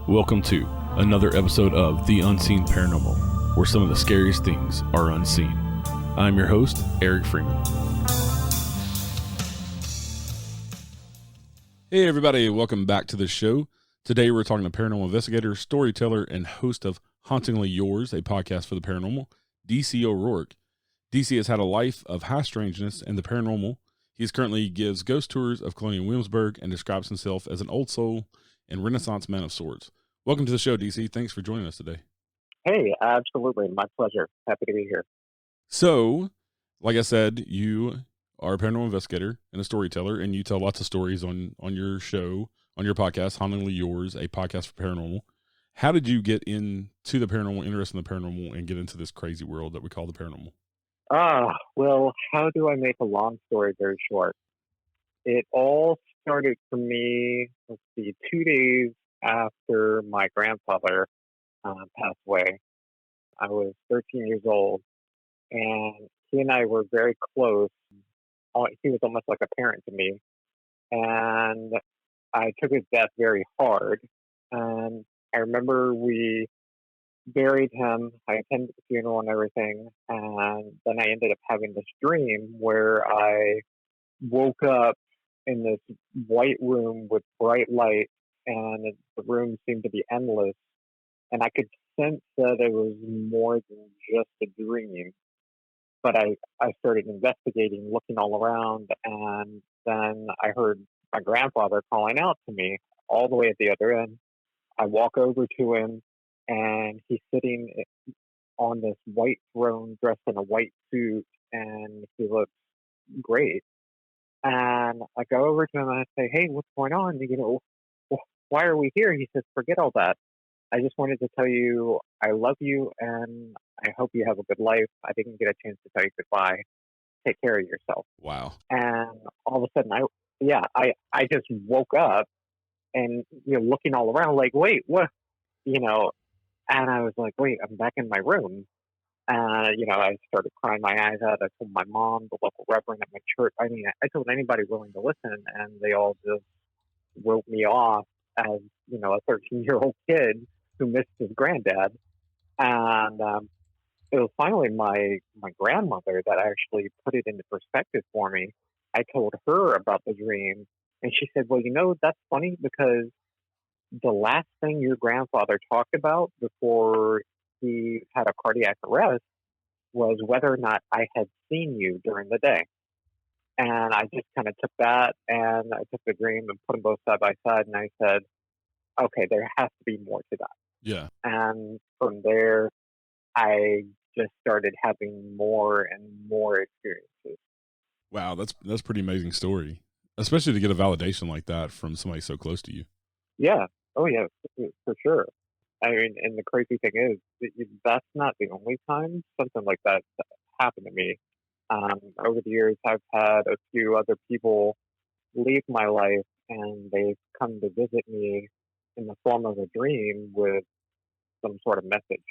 Welcome to another episode of The Unseen Paranormal, where some of the scariest things are unseen. I'm your host, Eric Freeman. Hey everybody, welcome back to the show. Today we're talking to paranormal investigator, storyteller, and host of Hauntingly Yours, a podcast for the paranormal, DC O'Rourke. DC has had a life of high strangeness and the paranormal. He currently gives ghost tours of Colonial Williamsburg and describes himself as an old soul and Renaissance man of sorts. Welcome to the show, DC. Thanks for joining us today. Hey, absolutely. My pleasure. Happy to be here. So, like I said, you are a paranormal investigator and a storyteller, and you tell lots of stories on your show, on your podcast, Hauntingly Yours, a podcast for paranormal. How did you get into the paranormal, interest in the paranormal, and get into this crazy world that we call the paranormal? Well, how do I make a long story very short? It all started for me, 2 days after my grandfather passed away. I was 13 years old, and he and I were very close. He was almost like a parent to me, and I took his death very hard. And I remember we buried him. I attended the funeral and everything, and then I ended up having this dream where I woke up in this white room with bright light, and the room seemed to be endless, and I could sense that it was more than just a dream. But I started investigating, looking all around, and then I heard my grandfather calling out to me all the way at the other end. I walk over to him, and he's sitting on this white throne dressed in a white suit, and he looks great. And I go over to him and I say, "Hey, what's going on? Why are we here?" He says, "Forget all that. I just wanted to tell you I love you and I hope you have a good life. I didn't get a chance to tell you goodbye. Take care of yourself." Wow. And all of a sudden, I just woke up and, looking all around like, wait, what, and I was like, wait, I'm back in my room. I started crying my eyes out. I told my mom, the local reverend at my church. I mean, I told anybody willing to listen, and they all just wrote me off as, a 13-year-old kid who missed his granddad. And it was finally my grandmother that actually put it into perspective for me. I told her about the dream, and she said, well, that's funny because the last thing your grandfather talked about before he had a cardiac arrest was whether or not I had seen you during the day. And I just kind of took that, and I took the dream and put them both side by side, and I said, okay, there has to be more to that. Yeah. And from there, I just started having more and more experiences. Wow, that's a pretty amazing story, especially to get a validation like that from somebody so close to you. Yeah. Oh, yeah, for sure. I mean, and the crazy thing is, that's not the only time something like that happened to me. Over the years, I've had a few other people leave my life, and they've come to visit me in the form of a dream with some sort of message.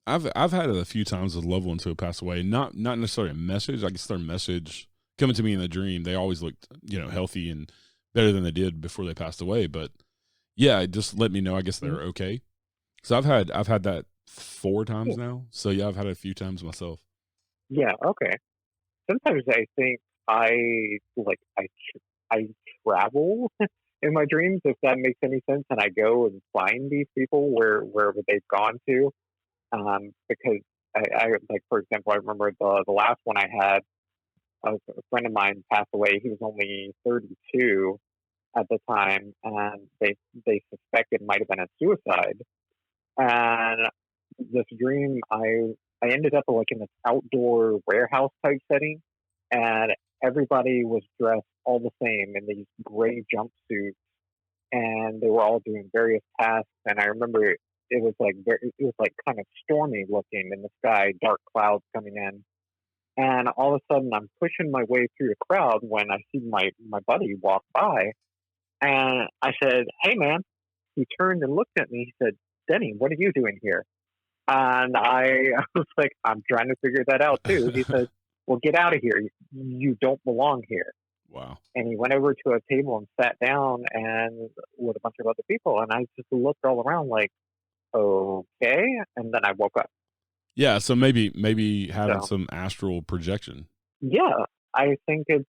I've had it a few times with loved ones who have passed away. Not necessarily a message. I guess their message coming to me in the dream. They always looked, healthy and better than they did before they passed away. But yeah, it just let me know. I guess they're okay. So I've had that 4 times now. So yeah, I've had it a few times myself. Yeah. Okay. Sometimes I think I travel in my dreams, if that makes any sense, and I go and find these people wherever they've gone to. Because I like, for example, I remember the last one I had, a friend of mine passed away. He was only 32 at the time, and they suspected might have been a suicide. And this dream, I ended up like in this outdoor warehouse type setting, and everybody was dressed all the same in these gray jumpsuits, and they were all doing various tasks. And I remember it was like kind of stormy looking in the sky, dark clouds coming in. And all of a sudden, I'm pushing my way through the crowd when I see my buddy walk by, and I said, "Hey, man." He turned and looked at me. He said, "Denny, what are you doing here?" And I was like, "I'm trying to figure that out too." He said, "Well, get out of here. You don't belong here." Wow. And he went over to a table and sat down and with a bunch of other people. And I just looked all around like, okay. And then I woke up. Yeah. So maybe having So, some astral projection. yeah, I think it's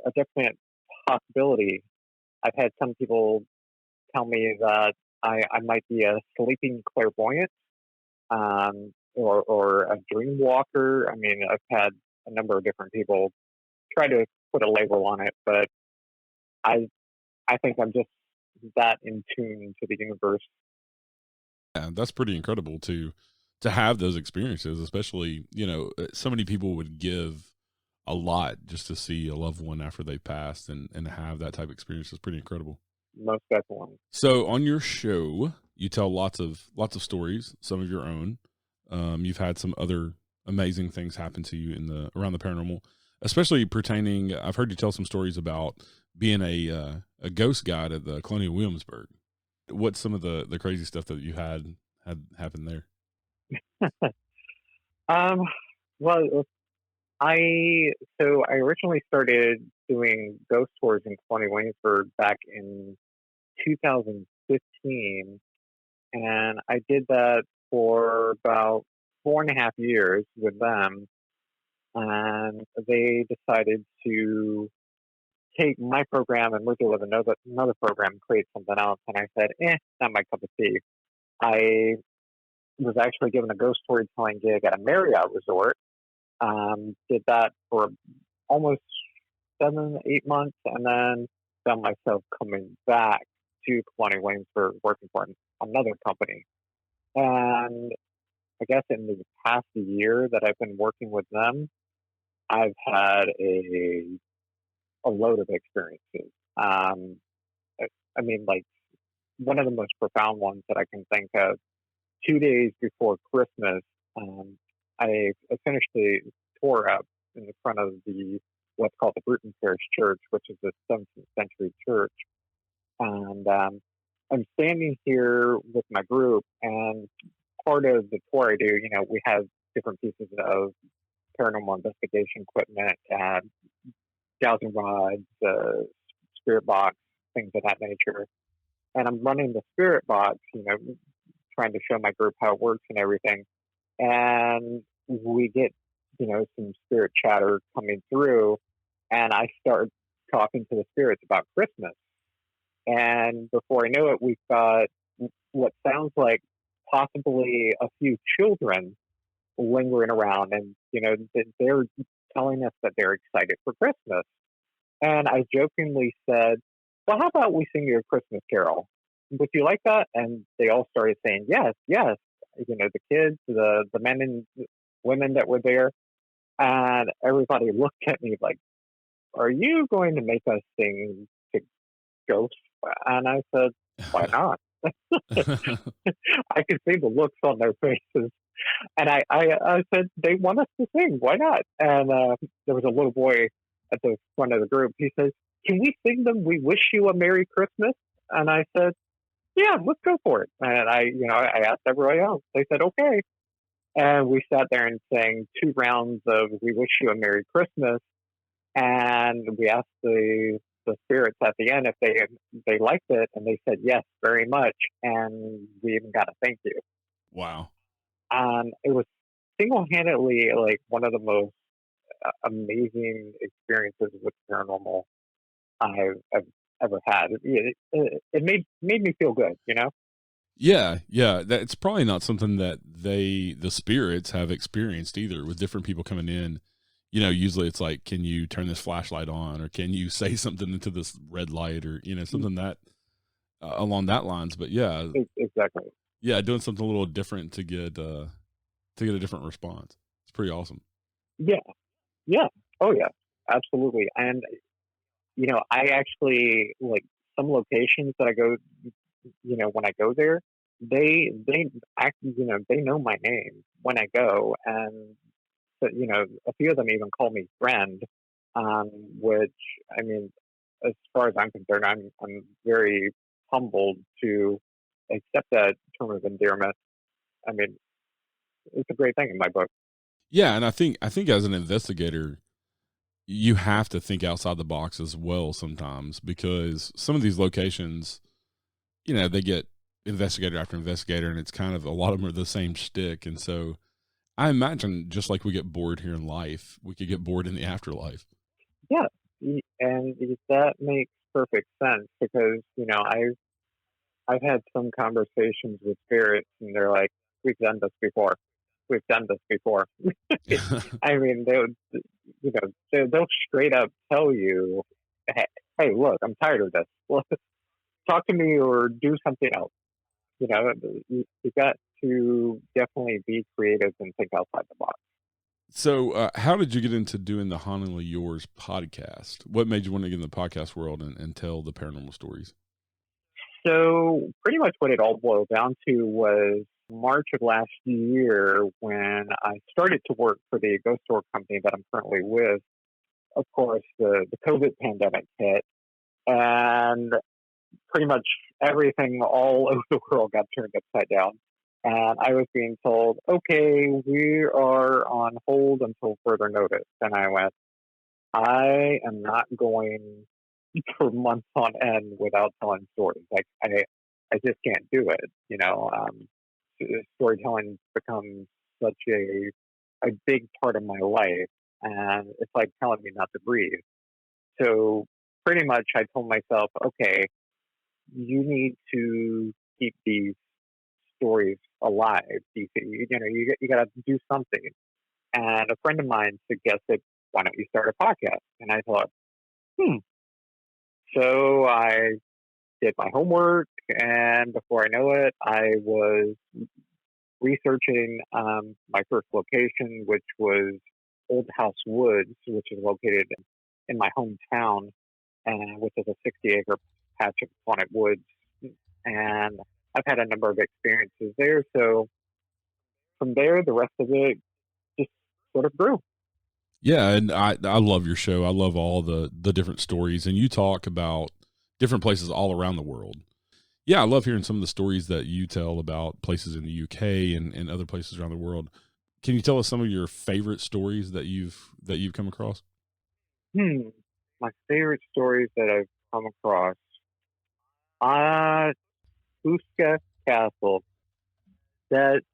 a definite possibility. I've had some people tell me that I might be a sleeping clairvoyant, or a dream walker. I mean, I've had a number of different people try to put a label on it, but I I think I'm just that in tune to the universe. Yeah, that's pretty incredible to have those experiences, especially, so many people would give a lot just to see a loved one after they passed and have that type of experience is pretty incredible. Most definitely. So on your show, you tell lots of stories, some of your own. You've had some other amazing things happen to you in the around the paranormal, especially pertaining. I've heard you tell some stories about being a ghost guide at the Colonial Williamsburg. What's some of the crazy stuff that you had happen there? Um, well, I originally started doing ghost tours in Colonial Williamsburg back in 2015, and I did that for about 4.5 years with them. And they decided to take my program and merge it with another program, create something else. And I said, not my cup of tea. I was actually given a ghost storytelling gig at a Marriott resort. Did that for almost 7, 8 months, and then found myself coming back to Colonial Williamsburg working for another company. And I guess in the past year that I've been working with them, I've had a load of experiences. I mean, like one of the most profound ones that I can think of. 2 days before Christmas, I finished the tour up in the front of the what's called the Bruton Parish Church, which is a 17th century church. And I'm standing here with my group, and part of the tour I do, we have different pieces of paranormal investigation equipment, dowsing rods, spirit box, things of that nature. And I'm running the spirit box, trying to show my group how it works and everything. And we get, some spirit chatter coming through, and I start talking to the spirits about Christmas. And before I know it, we've got what sounds like possibly a few children lingering around, and they're telling us that they're excited for Christmas. And I jokingly said, "Well, how about we sing you a Christmas carol? Would you like that?" And they all started saying, "Yes, yes." The kids, the men and women that were there, and everybody looked at me like, "Are you going to make us sing to ghosts?" And I said, "Why not?" I could see the looks on their faces. And I said, "They want us to sing. Why not?" And there was a little boy at the front of the group. He says, "Can we sing them 'We Wish You a Merry Christmas'?" And I said, "Yeah, let's go for it." And I asked everybody else. They said, "Okay." And we sat there and sang 2 rounds of "We Wish You a Merry Christmas." And we asked the spirits at the end if they liked it, and they said yes, very much. And we even got a thank you. Wow. And it was single-handedly like one of the most amazing experiences with paranormal I've ever had. It made me feel good. Yeah, yeah. It's probably not something that the spirits have experienced either with different people coming in. Usually it's like, can you turn this flashlight on, or can you say something into this red light, or, something that along that lines. But yeah, Exactly. yeah, doing something a little different to get a different response. It's pretty awesome. Yeah, yeah, oh yeah, absolutely. And I actually like some locations that I go. When I go there, they act. They know my name when I go, and so, a few of them even call me friend. Which, I mean, as far as I'm concerned, I'm very humbled to accept that term of endearment. I mean, it's a great thing in my book. Yeah, and I think as an investigator, you have to think outside the box as well sometimes, because some of these locations, they get investigator after investigator, and it's kind of, a lot of them are the same shtick. And so I imagine, just like we get bored here in life, we could get bored in the afterlife. Yeah, and that makes perfect sense because I've had some conversations with spirits, and they're like, "We've done this before. We've done this before." I mean, they'll straight up tell you, "Hey, look, I'm tired of this. Well, talk to me or do something else." You know, you got to definitely be creative and think outside the box. So, how did you get into doing the Hauntingly Yours podcast? What made you want to get in the podcast world and tell the paranormal stories? So pretty much what it all boiled down to was March of last year when I started to work for the ghost store company that I'm currently with. Of course, the COVID pandemic hit, and pretty much everything all over the world got turned upside down. And I was being told, okay, we are on hold until further notice. And I went, I am not going for months on end without telling stories. Like I just can't do it. Storytelling becomes such a big part of my life, and it's like telling me not to breathe. So pretty much, I told myself, okay, you need to keep these stories alive. You got to do something. And a friend of mine suggested, why don't you start a podcast? And I thought, hmm. So I did my homework, and before I know it, I was researching my first location, which was Old House Woods, which is located in my hometown, and which is a 60-acre patch of haunted woods. And I've had a number of experiences there. So from there, the rest of it just sort of grew. Yeah, and I love your show. I love all the different stories, and you talk about different places all around the world. Yeah, I love hearing some of the stories that you tell about places in the UK and other places around the world. Can you tell us some of your favorite stories that you've come across? My favorite stories that I've come across. Puska Castle. That's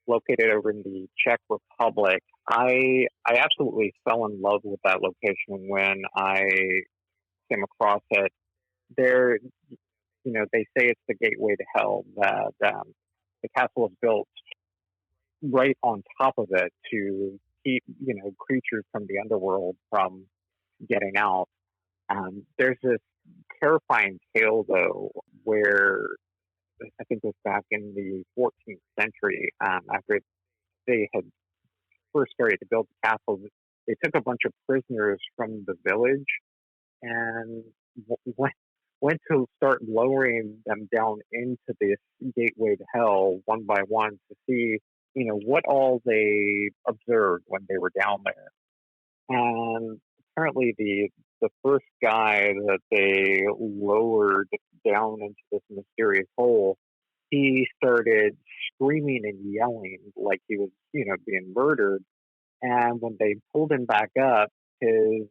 located over in the Czech Republic. I absolutely fell in love with that location when I came across it. There, they say it's the gateway to hell. That the castle is built right on top of it to keep creatures from the underworld from getting out. There's this terrifying tale though, where I think it was back in the 14th century, after they had first started to build the castle, they took a bunch of prisoners from the village and went to start lowering them down into this gateway to hell one by one to see, what all they observed when they were down there. And apparently the first guy that they lowered down into this mysterious hole, he started screaming and yelling like he was, being murdered. And when they pulled him back up, his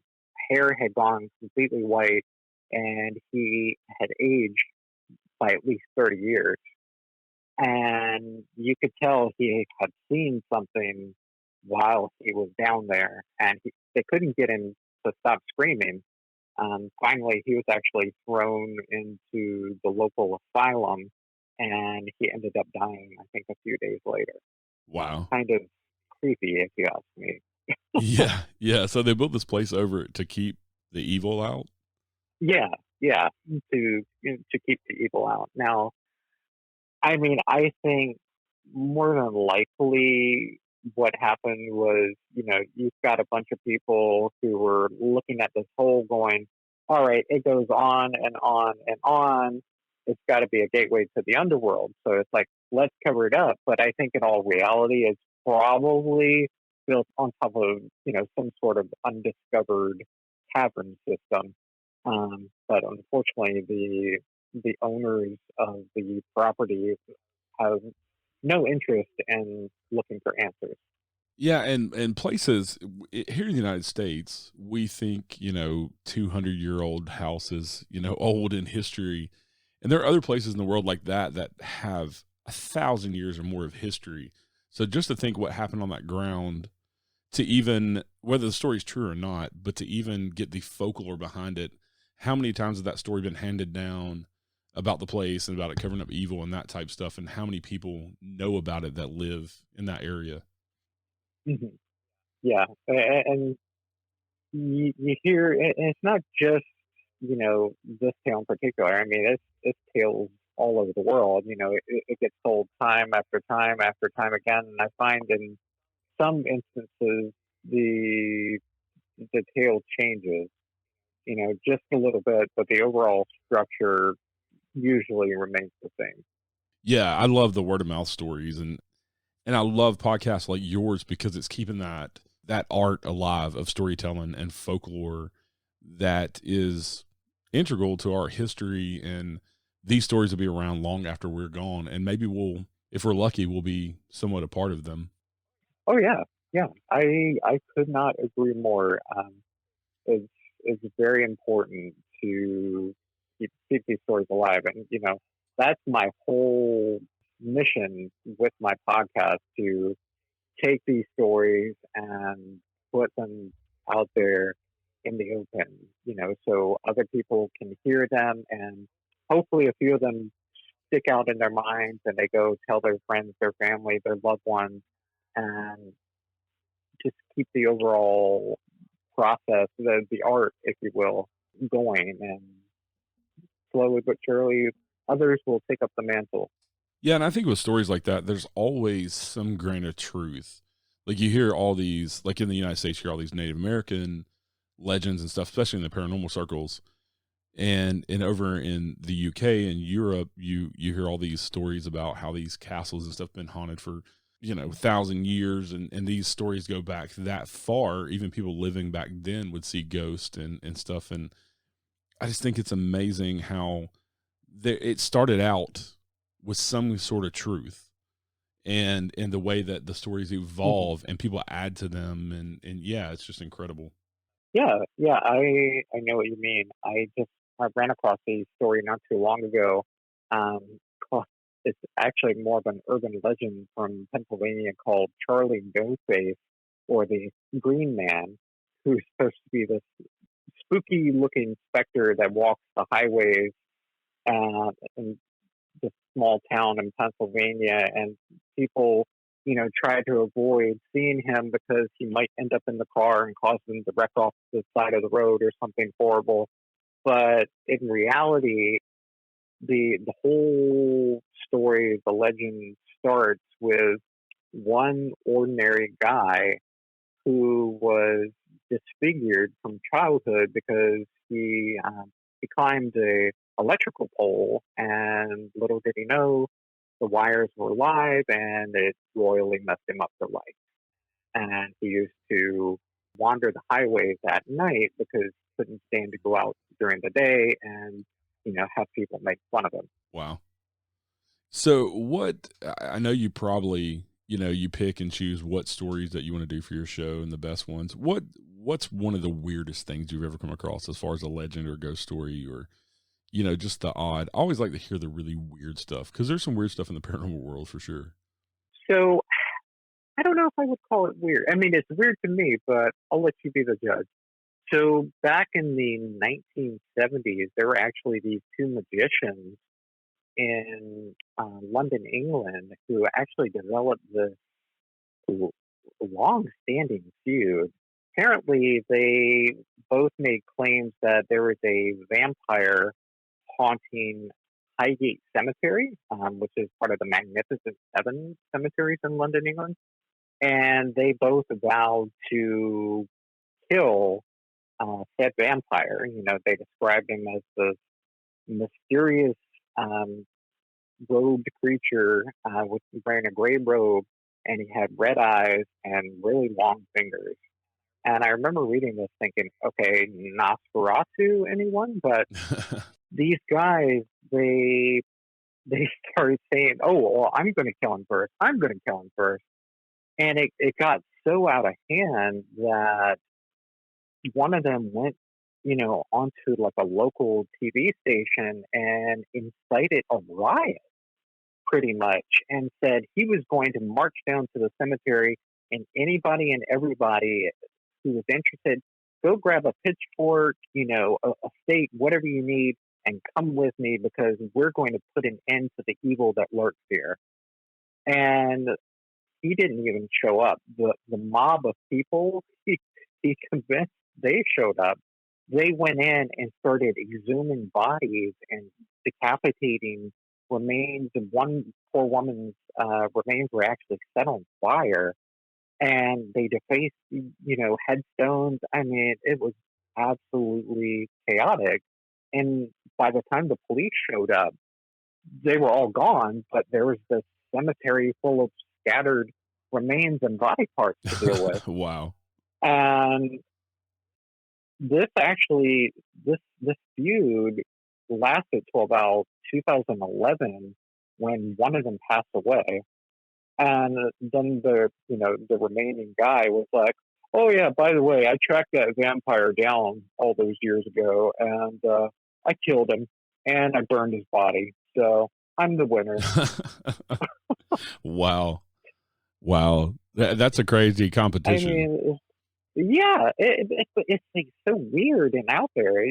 hair had gone completely white and he had aged by at least 30 years. And you could tell he had seen something while he was down there, and they couldn't get him to stop screaming. Finally, he was actually thrown into the local asylum, and he ended up dying, I think, a few days later. Wow. Kind of creepy, if you ask me. Yeah, yeah. So they built this place over to keep the evil out. Yeah, to keep the evil out. Now, I mean, I think more than likely what happened was, you've got a bunch of people who were looking at this hole going, all right, it goes on and on and on. It's got to be a gateway to the underworld. So it's like, let's cover it up. But I think in all reality, it's probably built on top of, some sort of undiscovered cavern system. But unfortunately, the owners of the property have no interest in looking for answers. Yeah, and places here in the United States, we think 200-year-old houses, old in history, and there are other places in the world like that that have 1,000 years or more of history. So just to think what happened on that ground, to even whether the story's true or not, but to even get the folklore behind it, how many times has that story been handed down about the place and about it covering up evil and that type stuff, and how many people know about it that live in that area? Hmm. Yeah, and you hear, and it's not just this tale in particular. I mean, it's tales all over the world. It gets told time after time after time again. And I find in some instances the the tale changes, just a little bit, but the overall structure usually remains the same. Yeah, I love the word of mouth stories, and I love podcasts like yours because it's keeping that art alive of storytelling and folklore that is integral to our history, and these stories will be around long after we're gone, and maybe we'll, if we're lucky, we'll be somewhat a part of them. Oh yeah, yeah. I could not agree more. It's it's very important to keep these stories alive, and that's my whole mission with my podcast, to take these stories and put them out there in the open, so other people can hear them, and hopefully a few of them stick out in their minds and they go tell their friends, their family, their loved ones, and just keep the overall process, the art, if you will, going. And slowly but surely, others will take up the mantle. Yeah, and I think with stories like that, there's always some grain of truth. Like you hear all these, like in the United States, you hear all these Native American legends and stuff, especially in the paranormal circles. And over in the UK and Europe, you hear all these stories about how these castles and stuff been haunted for 1,000 years, and these stories go back that far. Even people living back then would see ghosts and stuff. And I just think it's amazing how it started out with some sort of truth, and the way that the stories Mhm. evolve and people add to them, and yeah, it's just incredible. Yeah, yeah, I know what you mean. I ran across a story not too long ago. Called, it's actually more of an urban legend from Pennsylvania, called Charlie No Face, or the Green Man, who's supposed to be this spooky looking specter that walks the highways in this small town in Pennsylvania, and people, try to avoid seeing him because he might end up in the car and cause them to wreck off the side of the road or something horrible. But in reality, the whole story, the legend starts with one ordinary guy who was disfigured from childhood because he climbed a electrical pole, and little did he know the wires were live, and it royally messed him up for life. And he used to wander the highways at night because he couldn't stand to go out during the day and have people make fun of him. Wow. So what I know you probably, you pick and choose what stories that you want to do for your show and the best ones. What's one of the weirdest things you've ever come across as far as a legend or a ghost story, or just the odd? I always like to hear the really weird stuff because there's some weird stuff in the paranormal world for sure. So I don't know if I would call it weird. I mean, it's weird to me, but I'll let you be the judge. So back in the 1970s, there were actually these two magicians in London, England, who actually developed this long-standing feud. Apparently, they both made claims that there was a vampire haunting Highgate Cemetery, which is part of the Magnificent Seven cemeteries in London, England. And they both vowed to kill said vampire. They described him as this mysterious um, robed creature with wearing a gray robe, and he had red eyes and really long fingers. And I remember reading this thinking, okay, Nosferatu, anyone? But these guys, they started saying, oh, well, I'm going to kill him first. I'm going to kill him first. And it got so out of hand that one of them went, onto like a local TV station and incited a riot pretty much, and said he was going to march down to the cemetery, and anybody and everybody who was interested, go grab a pitchfork, a stake, whatever you need, and come with me because we're going to put an end to the evil that lurks here. And he didn't even show up. The mob of people he convinced, they showed up. They went in and started exhuming bodies and decapitating remains. And one poor woman's remains were actually set on fire, and they defaced, headstones. I mean, it was absolutely chaotic. And by the time the police showed up, they were all gone, but there was this cemetery full of scattered remains and body parts to deal with. Wow. And this feud lasted till about 2011 when one of them passed away. And then the remaining guy was like, oh yeah, by the way, I tracked that vampire down all those years ago, and I killed him and I burned his body. So I'm the winner. Wow. That's a crazy competition. I mean, yeah, it's like so weird and out there,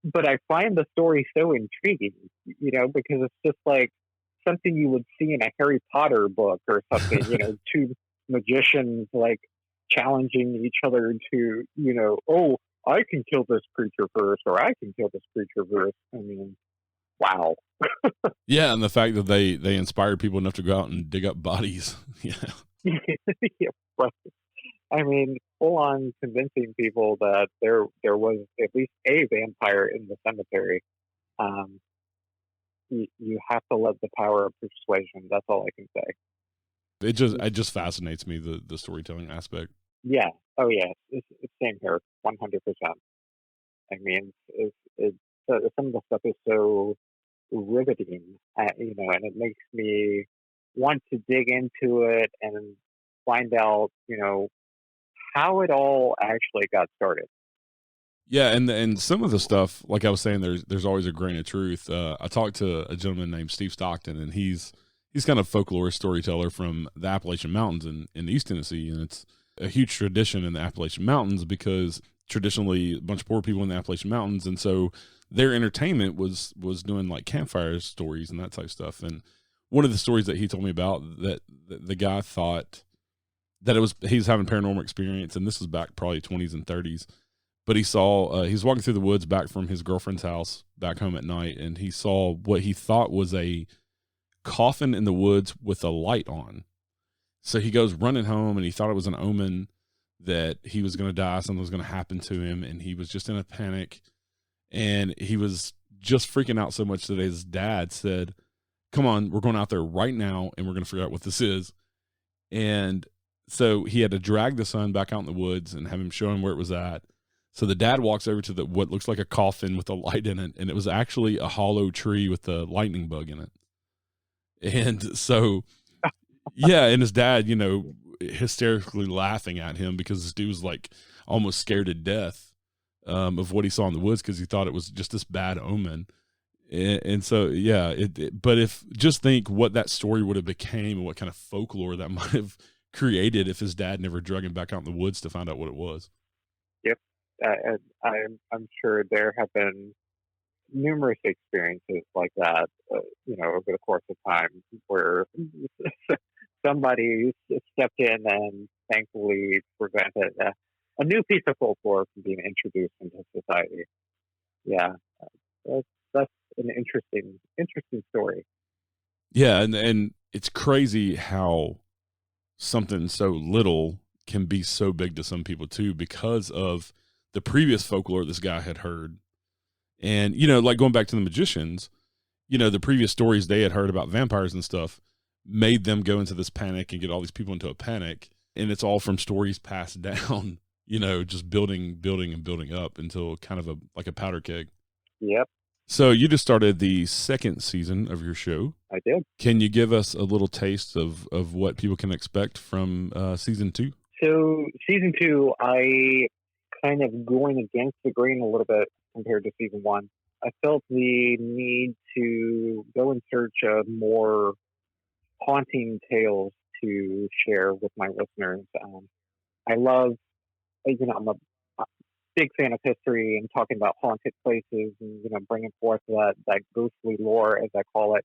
but I find the story so intriguing, because it's just like something you would see in a Harry Potter book or something, two magicians like challenging each other to, oh, I can kill this creature first, or I can kill this creature first. I mean, wow. Yeah, and the fact that they inspired people enough to go out and dig up bodies. Yeah. Yeah, right. I mean, full on convincing people that there was at least a vampire in the cemetery. You have to love the power of persuasion. That's all I can say. It just fascinates me, the storytelling aspect. Yeah. Oh yeah. It's same here. 100%. I mean, some of the stuff is so riveting, and it makes me want to dig into it and find out, how it all actually got started. Yeah, and some of the stuff, like I was saying, there's always a grain of truth. I talked to a gentleman named Steve Stockton, and he's kind of folklore storyteller from the Appalachian Mountains in East Tennessee, and it's a huge tradition in the Appalachian Mountains because traditionally a bunch of poor people in the Appalachian Mountains, and so their entertainment was doing like campfire stories and that type of stuff. And one of the stories that he told me about, that the guy thought that he was having a paranormal experience, and this was back probably 20s and 30s. But he saw, he was walking through the woods back from his girlfriend's house back home at night, and he saw what he thought was a coffin in the woods with a light on. So he goes running home, and he thought it was an omen that he was going to die, something was going to happen to him, and he was just in a panic, and he was just freaking out so much that his dad said, come on, we're going out there right now, and we're going to figure out what this is. And so he had to drag the son back out in the woods and have him show him where it was at. So the dad walks over to what looks like a coffin with a light in it, and it was actually a hollow tree with a lightning bug in it. And so, yeah, and his dad, hysterically laughing at him because this dude was like almost scared to death of what he saw in the woods because he thought it was just this bad omen. And so, yeah, but if just think what that story would have became and what kind of folklore that might have created if his dad never drug him back out in the woods to find out what it was. Yep. I'm sure there have been numerous experiences like that, over the course of time where somebody stepped in and thankfully prevented a new piece of folklore from being introduced into society. Yeah, that's an interesting story. Yeah, and it's crazy how something so little can be so big to some people too, because of the previous folklore this guy had heard. And, like going back to the magicians, the previous stories they had heard about vampires and stuff made them go into this panic and get all these people into a panic. And it's all from stories passed down, just building and building up until kind of like a powder keg. Yep. So you just started the second season of your show. I did. Can you give us a little taste of what people can expect from season 2? So season 2, I kind of going against the grain a little bit compared to season 1. I felt the need to go in search of more haunting tales to share with my listeners. I love, I'm a big fan of history and talking about haunted places and, bringing forth that ghostly lore, as I call it.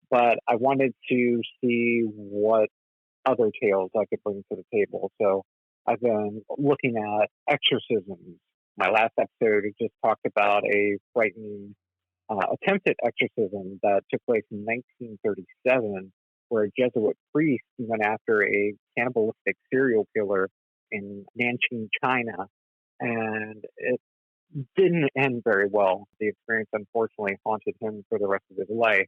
But I wanted to see what other tales I could bring to the table. So I've been looking at exorcisms. My last episode just talked about a frightening attempted exorcism that took place in 1937, where a Jesuit priest went after a cannibalistic serial killer in Nanjing, China. And it didn't end very well. The experience, unfortunately, haunted him for the rest of his life.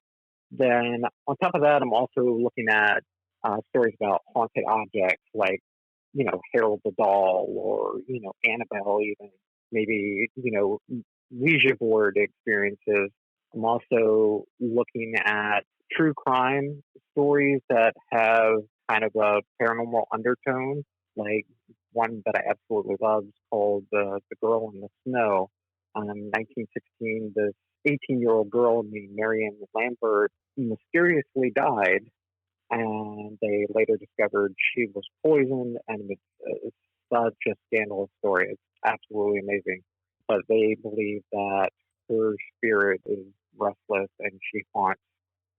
Then, on top of that, I'm also looking at stories about haunted objects like, Harold the Doll or, Annabelle, even maybe, Ouija board experiences. I'm also looking at true crime stories that have kind of a paranormal undertone, like one that I absolutely love is called The Girl in the Snow. In 1916, this 18-year-old girl named Marianne Lambert mysteriously died, and they later discovered she was poisoned, and it's such a scandalous story. It's absolutely amazing. But they believe that her spirit is restless and she haunts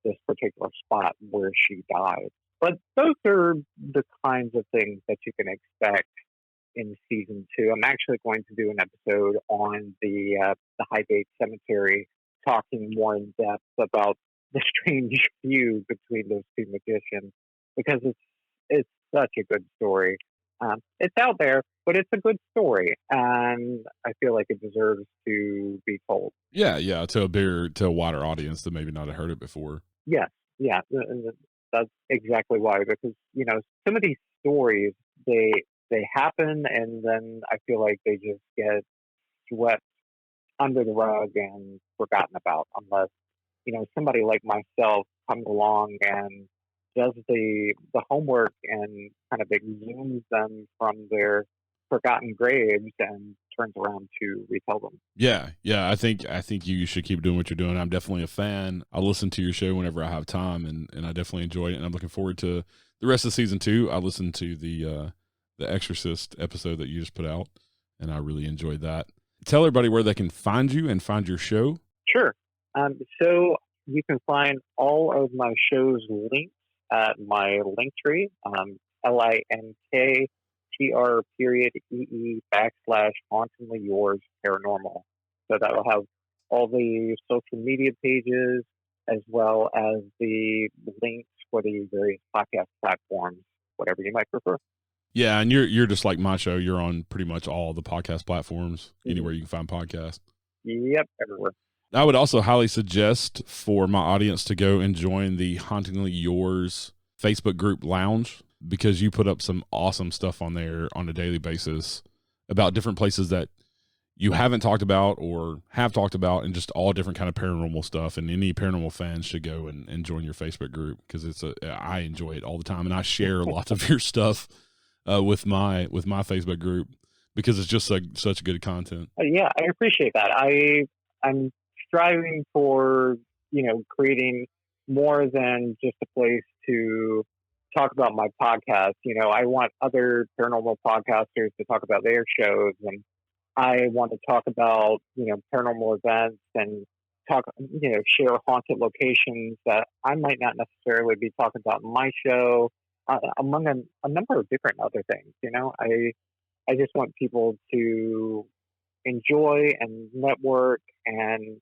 this particular spot where she died. But those are the kinds of things that you can expect in season 2. I'm actually going to do an episode on the Highgate Cemetery, talking more in depth about the strange feud between those two magicians, because it's such a good story. It's out there, but it's a good story, and I feel like it deserves to be told. Yeah, to a wider audience that maybe not have heard it before. Yes, yeah, that's exactly why. Because some of these stories they happen, and then I feel like they just get swept under the rug and forgotten about, unless somebody like myself comes along and does the homework and kind of exhumes them from their forgotten graves and turns around to retell them. Yeah. I think you should keep doing what you're doing. I'm definitely a fan. I listen to your show whenever I have time, and I definitely enjoy it. And I'm looking forward to the rest of season 2. I listened to the Exorcist episode that you just put out, and I really enjoyed that. Tell everybody where they can find you and find your show. Sure. So you can find all of my show's links at my link tree, linktr.ee/Hauntingly Yours Paranormal. So that will have all the social media pages as well as the links for the various podcast platforms, whatever you might prefer. Yeah, and you're just like my show. You're on pretty much all the podcast platforms, anywhere you can find podcasts. Yep, everywhere. I would also highly suggest for my audience to go and join the Hauntingly Yours Facebook group lounge, because you put up some awesome stuff on there on a daily basis about different places that you haven't talked about or have talked about, and just all different kind of paranormal stuff. And any paranormal fans should go and join your Facebook group, because I enjoy it all the time, and I share lots of your stuff with my Facebook group, because it's just such good content. Yeah, I appreciate that. I'm striving for, creating more than just a place to talk about my podcast. I want other paranormal podcasters to talk about their shows, and I want to talk about, paranormal events and share haunted locations that I might not necessarily be talking about in my show, among a number of different other things. I just want people to enjoy and network and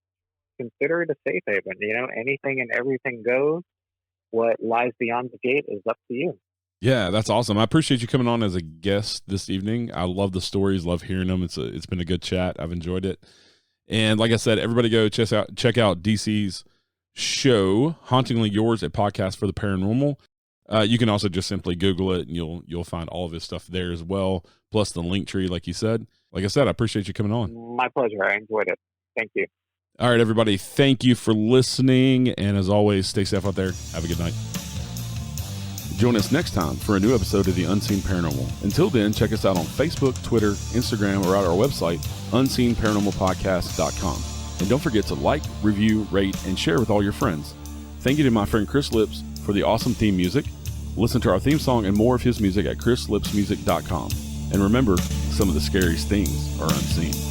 consider it a safe haven. Anything and everything goes. What lies beyond the gate is up to you. Yeah, that's awesome. I appreciate you coming on as a guest this evening. I love the stories, love hearing them. It's been a good chat. I've enjoyed it. And like I said, everybody go check out DC's show, Hauntingly Yours, a podcast for the paranormal. You can also just simply Google it, and you'll find all of his stuff there as well, plus the link tree, like you said. Like I said, I appreciate you coming on. My pleasure. I enjoyed it. Thank you. All right, everybody. Thank you for listening. And as always, stay safe out there. Have a good night. Join us next time for a new episode of The Unseen Paranormal. Until then, check us out on Facebook, Twitter, Instagram, or at our website, unseenparanormalpodcast.com. And don't forget to like, review, rate, and share with all your friends. Thank you to my friend Chris Lips for the awesome theme music. Listen to our theme song and more of his music at chrislipsmusic.com. And remember, some of the scariest things are unseen.